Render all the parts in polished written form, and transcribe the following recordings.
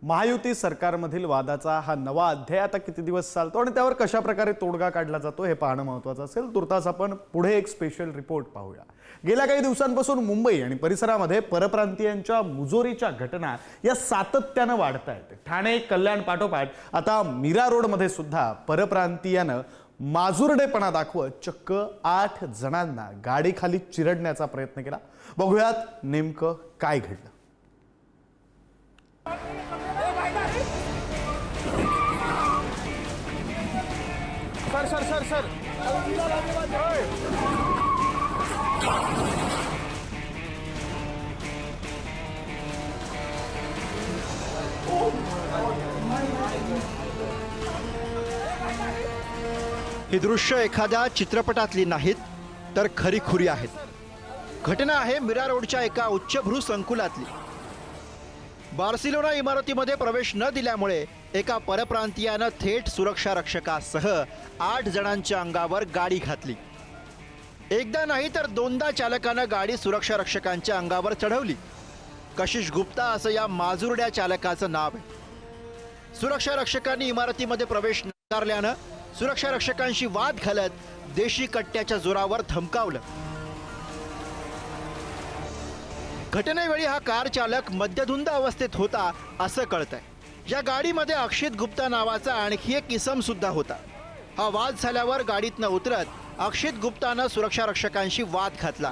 महायुती सरकारमधील वादाचा हा नवा अध्याय आता किती दिवस चालतो आणि त्यावर कशा प्रकारे तोडगा काढला जातो हे पाहणं महत्त्वाचं असेल। तुर्तास आपण पुढे एक स्पेशल रिपोर्ट पाहूया। गेल्या काही दिवसांपासून मुंबई आणि परिसरामध्ये परप्रांतीयांच्या मुजोरीच्या घटना या सातत्याने वाढत आहेत। ठाणे कल्याण पाठोपाठ आता मीरा रोडमध्ये सुद्धा परप्रांतीयानं माजुरडेपणा दाखवत चक्क 8 जणांना गाडीखाली चिरडण्याचा प्रयत्न केला। बघूयात नेमकं काय घडलं। सर सर सर ही दृश्य एखाद्या चित्रपटातली नाहीत तर खरीखुरी आहेत। घटना आहे मीरा रोडच्या एका उच्चभ्रू संकुलातली। बार्सिलोना इमारतीमध्ये प्रवेश न दिल्यामुळे एका परप्रांतीयानं थेट सुरक्षा रक्षकासह 8 जणांच्या अंगावर गाडी घातली। एकदा नाही तर दोनदा चालकानं गाडी सुरक्षा रक्षकांच्या अंगावर चढवली। कशिश गुप्ता असं या माजुरड्या चालकाचं नाव आहे। सुरक्षा रक्षकांनी इमारतीमध्ये प्रवेश नाकारल्यानं सुरक्षा रक्षकांशी वाद घालत देशी कट्ट्याच्या जोरावर धमकावलं। घटनेवेळी हा कार चालक मद्यधुंद अवस्थेत होता असं कळतंय। या गाडीमध्ये अक्षित गुप्ता नावाचा आणखी एक इसम सुद्धा होता। हा वाद झाल्यावर गाडीतनं उतरत अक्षित गुप्तानं सुरक्षा रक्षकांशी वाद घातला।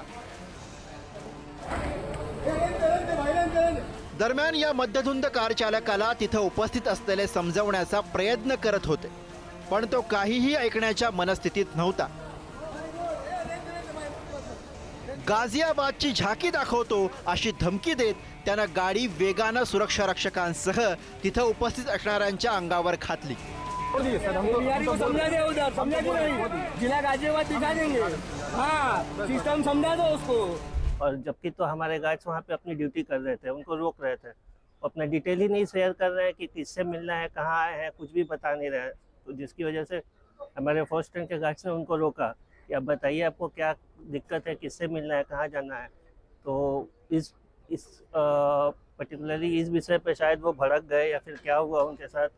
दरम्यान या मद्यधुंद कार चालकाला तिथं उपस्थित असलेले समजवण्याचा प्रयत्न करत होते, पण तो काहीही ऐकण्याच्या मनस्थितीत नव्हता। गाझियाबादची झाकी दाखवतो अशी धमकी देत त्यानं गाडी वेगानं सुरक्षा रक्षकांसह तिथं उपस्थित असणाऱ्यांच्या अंगावर घातली। और जबकि तो हमारे गार्ड्स वहाँ पे अपनी ड्यूटी कर रहे थे, उनको रोक रहे थे। अपना डिटेल ही नहीं शेयर कर रहे हैं कि किससे मिलना है, कहाँ आए हैं, कुछ भी बता नहीं रहे हैं। तो जिसकी वजह से हमारे फर्स्ट रैंक के गार्ड्स ने उनको रोका कि अब बताइए आपको क्या दिक्कत है, किससे मिलना है, कहाँ जाना है। तो इस पर्टिकुलरली इस विषय पे शायद वो भड़क गए या फिर क्या हुआ उनके साथ,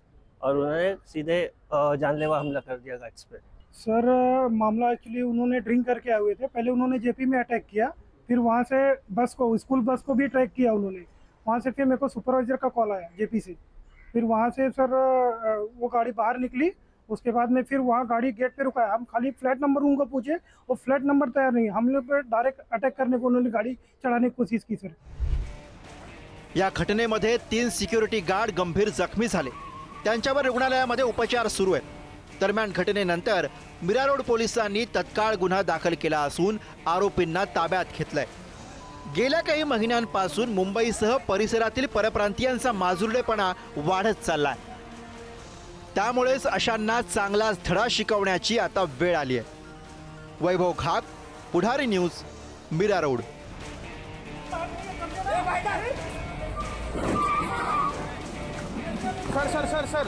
और उन्होंने सीधे जानलेवा हमला कर दिया गार्ड्स पे। सर मामला एक्चुअली उन्होंने ड्रिंक करके आए हुए थे। पहले उन्होंने जेपी में अटैक किया, फिर वहाँ से बस को, स्कूल बस को भी ट्रैक किया उन्होंने। वहाँ से फिर मेरे को सुपरवाइजर का कॉल आया जेपी से। फिर वहाँ से सर वो गाड़ी बाहर निकली। उसके बाद में फिर वहाँ गाड़ी गेट पे रुका। हम खाली फ्लैट नंबर उनको पूछे, वो फ्लैट नंबर तैयार नहीं। हम लोग पे डायरेक्ट अटैक करने को उन्होंने गाड़ी चढ़ाने की कोशिश की सर। या घटनेमध्ये 3 सिक्युरिटी गार्ड गंभीर जखमी झाले। त्यांच्यावर रुग्णालयामध्ये उपचार सुरू आहेत। दरम्यान घटनेनंतर मीरा रोड पोलिसांनी तत्काळ गुन्हा दाखल केला असून आरोपींना ताब्यात घेतलंय। गेल्या काही महिन्यांपासून मुंबईसह परिसरातील परप्रांतीयांचा माजुरडेपणा वाढत चाललाय। त्यामुळेच अशांना चांगलाच धडा शिकवण्याची आता वेळ आली आहे। Vaibhav Ghat, Pudhari news, Mira road. Sir sir sir sir